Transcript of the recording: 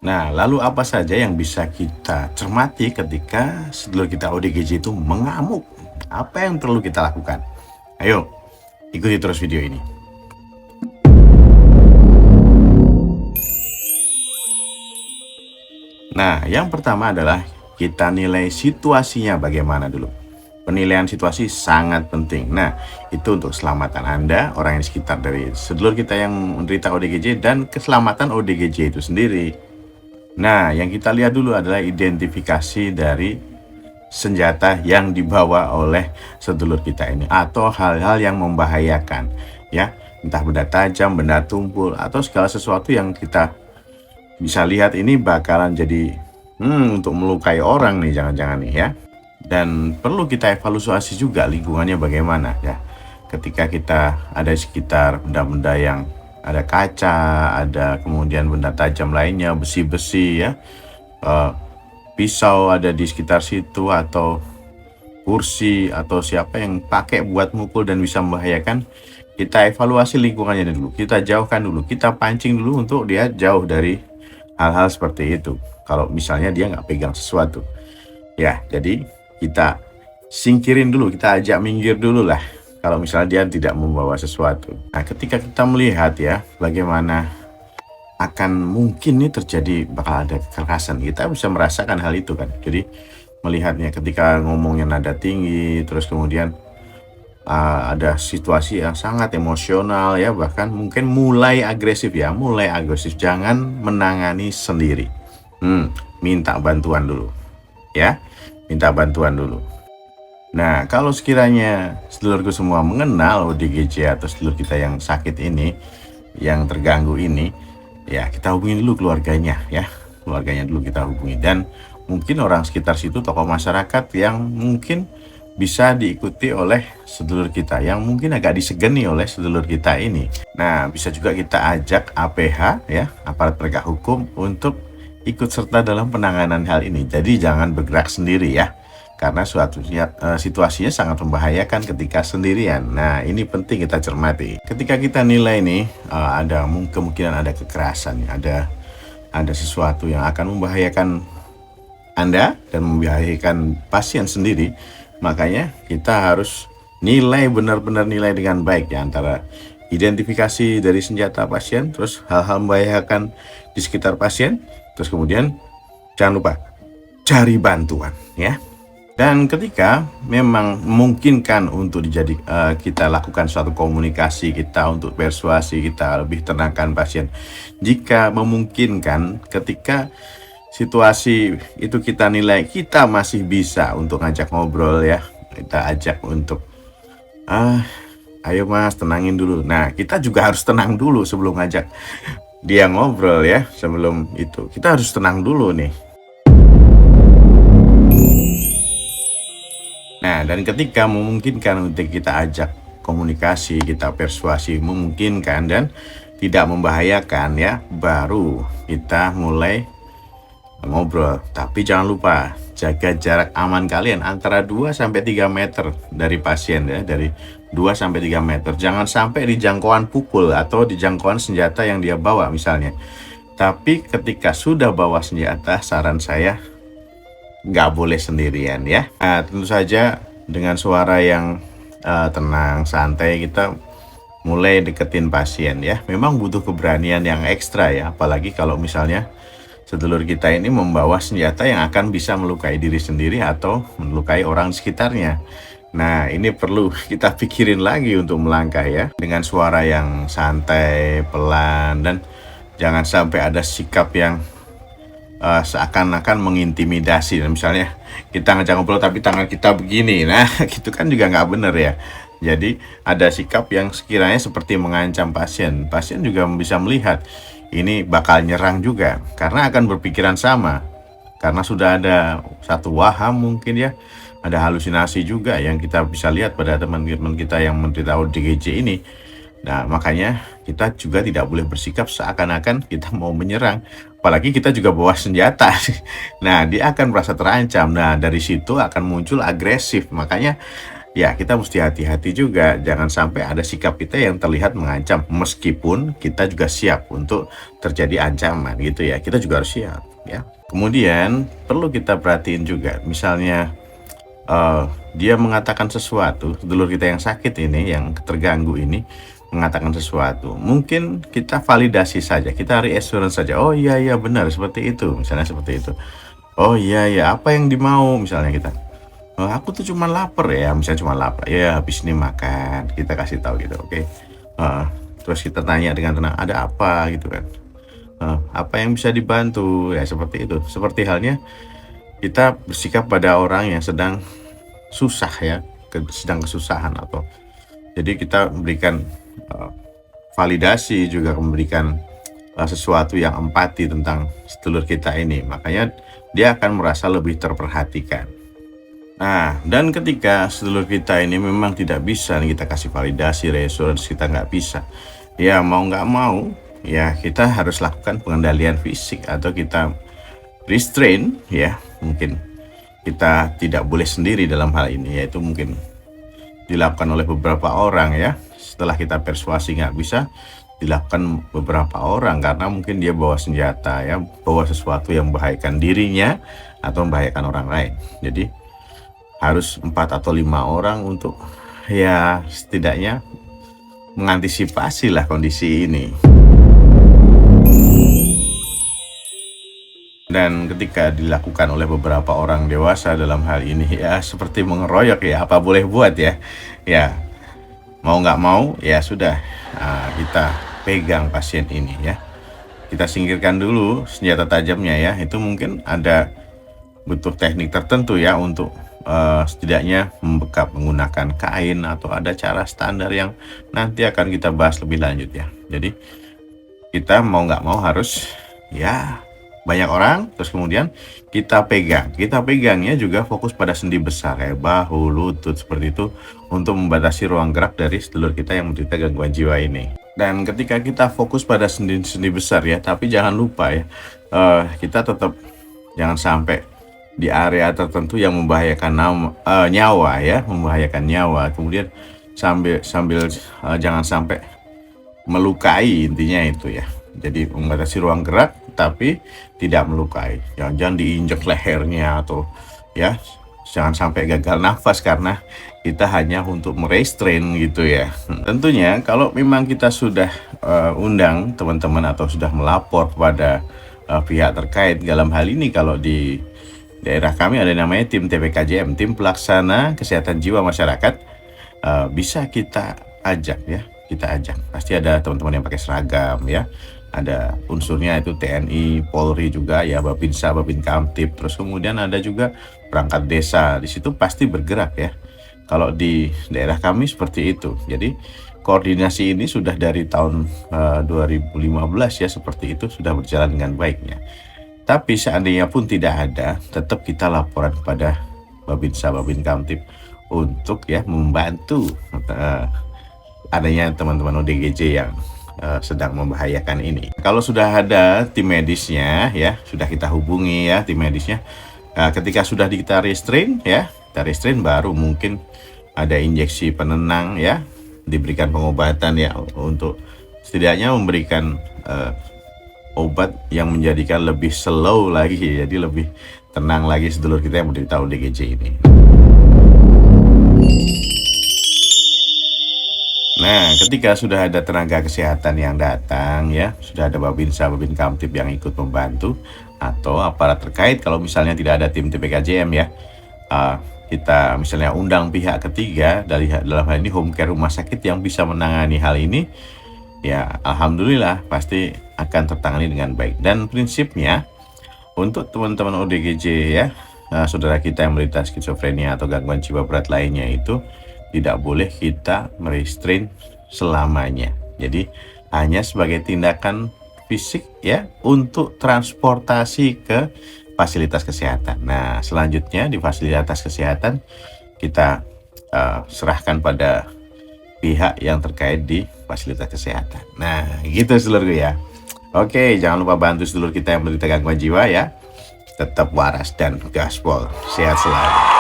Nah, lalu apa saja yang bisa kita cermati ketika sedulur kita ODGJ itu mengamuk? Apa yang perlu kita lakukan? Ayo, ikuti terus video ini. Nah, yang pertama adalah kita nilai situasinya bagaimana dulu. Penilaian situasi sangat penting. Nah, itu untuk keselamatan Anda, orang yang di sekitar dari sedulur kita yang menderita ODGJ, dan keselamatan ODGJ itu sendiri. Nah, yang kita lihat dulu adalah identifikasi dari senjata yang dibawa oleh sedulur kita ini, atau hal-hal yang membahayakan, ya, entah benda tajam, benda tumpul, atau segala sesuatu yang kita bisa lihat ini bakalan jadi untuk melukai orang nih, jangan-jangan nih ya. Dan perlu kita evaluasi juga lingkungannya bagaimana ya. Ketika kita ada di sekitar benda-benda yang ada kaca, ada kemudian benda tajam lainnya, besi-besi ya, pisau ada di sekitar situ, atau kursi, atau siapa yang pakai buat mukul dan bisa membahayakan, kita evaluasi lingkungannya dulu, kita jauhkan dulu, kita pancing dulu untuk dia jauh dari hal-hal seperti itu. Kalau misalnya dia nggak pegang sesuatu ya, jadi kita singkirin dulu, kita ajak minggir dulu lah kalau misalnya dia tidak membawa sesuatu. Nah, ketika kita melihat ya bagaimana akan mungkin nih terjadi, bakal ada kekerasan, kita bisa merasakan hal itu kan. Jadi melihatnya ketika ngomongnya nada tinggi, terus kemudian ada situasi yang sangat emosional ya, bahkan mungkin mulai agresif ya, jangan menangani sendiri. Minta bantuan dulu ya, minta bantuan dulu. Nah, kalau sekiranya sedulurku semua mengenal ODGJ atau sedulur kita yang sakit ini, yang terganggu ini, ya kita hubungi dulu keluarganya ya, keluarganya dulu kita hubungi, dan mungkin orang sekitar situ, tokoh masyarakat yang mungkin bisa diikuti oleh sedulur kita, yang mungkin agak disegani oleh sedulur kita ini. Nah, bisa juga kita ajak APH ya, aparat penegak hukum, untuk ikut serta dalam penanganan hal ini. Jadi jangan bergerak sendiri ya, karena situasinya sangat membahayakan ketika sendirian. Nah, ini penting kita cermati. Ketika kita nilai nih, ada kemungkinan ada kekerasan, ada sesuatu yang akan membahayakan Anda dan membahayakan pasien sendiri, makanya kita harus benar-benar nilai dengan baik ya, antara identifikasi dari senjata pasien, terus hal-hal membahayakan di sekitar pasien, terus kemudian jangan lupa cari bantuan ya. Dan ketika memang memungkinkan untuk kita lakukan suatu komunikasi, kita untuk persuasi, kita lebih tenangkan pasien. Jika memungkinkan, ketika situasi itu kita nilai kita masih bisa untuk ngajak ngobrol ya, kita ajak untuk ayo mas tenangin dulu. Nah, kita juga harus tenang dulu sebelum ngajak dia ngobrol ya. Sebelum itu kita harus tenang dulu nih. Nah, dan ketika memungkinkan untuk kita ajak komunikasi, kita persuasi, memungkinkan dan tidak membahayakan ya, baru kita mulai ngobrol. Tapi jangan lupa jaga jarak aman kalian antara 2-3 meter dari pasien ya, dari 2-3 meter. Jangan sampai di jangkauan pukul atau di jangkauan senjata yang dia bawa misalnya. Tapi ketika sudah bawa senjata, saran saya nggak boleh sendirian ya. Nah, tentu saja dengan suara yang tenang, santai, kita mulai deketin pasien ya. Memang butuh keberanian yang ekstra ya, apalagi kalau misalnya sedulur kita ini membawa senjata yang akan bisa melukai diri sendiri atau melukai orang di sekitarnya. Nah, ini perlu kita pikirin lagi untuk melangkah ya, dengan suara yang santai, pelan, dan jangan sampai ada sikap yang seakan-akan mengintimidasi. Misalnya kita ngajak ngobrol tapi tangan kita begini, nah gitu kan juga nggak bener ya. Jadi ada sikap yang sekiranya seperti mengancam pasien. Pasien juga bisa melihat ini bakal nyerang juga, karena akan berpikiran sama, karena sudah ada satu waham mungkin ya, ada halusinasi juga yang kita bisa lihat pada teman-teman kita yang menderita ODGJ ini. Nah, makanya kita juga tidak boleh bersikap seakan-akan kita mau menyerang, apalagi kita juga bawa senjata. Nah, dia akan merasa terancam. Nah, dari situ akan muncul agresif. Makanya ya kita mesti hati-hati juga, jangan sampai ada sikap kita yang terlihat mengancam, meskipun kita juga siap untuk terjadi ancaman gitu ya, kita juga harus siap ya. Kemudian perlu kita perhatiin juga, misalnya Eee, dia mengatakan sesuatu, sedulur kita yang sakit ini, yang terganggu ini, mengatakan sesuatu, mungkin kita validasi saja, kita reassurance saja, "Oh, iya iya, benar, seperti itu," misalnya seperti itu. "Oh, iya iya, apa yang dimau?" Misalnya kita, "Aku tuh cuma lapar ya," misalnya cuma lapar, "ya habis ini makan," kita kasih tahu gitu, oke. Terus kita tanya dengan tenang, "Ada apa?" Gitu kan, "Apa yang bisa dibantu?" Ya seperti itu. Seperti halnya kita bersikap pada orang yang sedang susah ya, sedang kesusahan, atau jadi kita memberikan eee, validasi, juga memberikan sesuatu yang empati tentang sedulur kita ini, makanya dia akan merasa lebih terperhatikan. Nah, dan ketika sedulur kita ini memang tidak bisa nih kita kasih validasi, reassurance, kita nggak bisa, ya mau nggak mau, ya kita harus lakukan pengendalian fisik atau kita restrain ya, mungkin kita tidak boleh sendiri dalam hal ini, yaitu mungkin dilakukan oleh beberapa orang ya. Setelah kita persuasi nggak bisa, dilakukan beberapa orang karena mungkin dia bawa senjata ya, bawa sesuatu yang membahayakan dirinya atau membahayakan orang lain. Jadi harus 4 atau 5 orang untuk ya setidaknya mengantisipasi lah kondisi ini. Dan ketika dilakukan oleh beberapa orang dewasa dalam hal ini ya seperti mengeroyok ya, apa boleh buat ya. Ya, mau nggak mau ya sudah, kita pegang pasien ini ya. Kita singkirkan dulu senjata tajamnya ya, itu mungkin ada butuh teknik tertentu ya untuk setidaknya membekap menggunakan kain, atau ada cara standar yang nanti akan kita bahas lebih lanjut ya. Jadi kita mau nggak mau harus ya banyak orang, terus kemudian kita pegang. Kita pegangnya juga fokus pada sendi besar kayak bahu, lutut seperti itu, untuk membatasi ruang gerak dari sedulur kita yang menderita gangguan jiwa ini. Dan ketika kita fokus pada sendi-sendi besar ya, tapi jangan lupa ya, kita tetap jangan sampai di area tertentu yang membahayakan nyawa ya, membahayakan nyawa. Kemudian sambil sambil jangan sampai melukai, intinya itu ya. Jadi membatasi ruang gerak tapi tidak melukai. Jangan diinjek lehernya, atau ya jangan sampai gagal nafas karena kita hanya untuk merestrain gitu ya. Tentunya kalau memang kita sudah undang teman-teman atau sudah melapor kepada pihak terkait dalam hal ini, kalau di daerah kami ada namanya tim TPKJM, tim pelaksana kesehatan jiwa masyarakat, bisa kita ajak ya, kita ajak. Pasti ada teman-teman yang pakai seragam ya, ada unsurnya itu TNI, Polri juga ya, Babinsa, Babin Kamtib, terus kemudian ada juga perangkat desa, di situ pasti bergerak ya. Kalau di daerah kami seperti itu. Jadi koordinasi ini sudah dari tahun 2015 ya, seperti itu sudah berjalan dengan baiknya. Tapi seandainya pun tidak ada, tetap kita laporan kepada Babinsa, Babin Kamtib untuk ya membantu adanya teman-teman ODGJ yang sedang membahayakan ini. Kalau sudah ada tim medisnya ya, sudah kita hubungi ya tim medisnya. Ketika sudah kita restrain ya, kita restrain, baru mungkin ada injeksi penenang ya, diberikan pengobatan ya, untuk setidaknya memberikan obat yang menjadikan lebih slow lagi, jadi lebih tenang lagi sedulur kita yang menderita ODGJ ini. Nah, ketika sudah ada tenaga kesehatan yang datang ya, sudah ada Babinsa, Babin Kamtib yang ikut membantu, atau aparat terkait, kalau misalnya tidak ada tim TPKJM ya, kita misalnya undang pihak ketiga dalam hal ini home care, rumah sakit yang bisa menangani hal ini, ya alhamdulillah pasti akan tertangani dengan baik. Dan prinsipnya untuk teman-teman ODGJ ya, saudara kita yang menderita skizofrenia atau gangguan jiwa berat lainnya, itu tidak boleh kita merestrain selamanya. Jadi hanya sebagai tindakan fisik ya, untuk transportasi ke fasilitas kesehatan. Nah, selanjutnya di fasilitas kesehatan kita serahkan pada pihak yang terkait di fasilitas kesehatan. Nah, gitu sedulurku ya. Oke, jangan lupa bantu sedulur kita yang menderita gangguan jiwa ya. Tetap waras dan gaspol. Sehat selalu.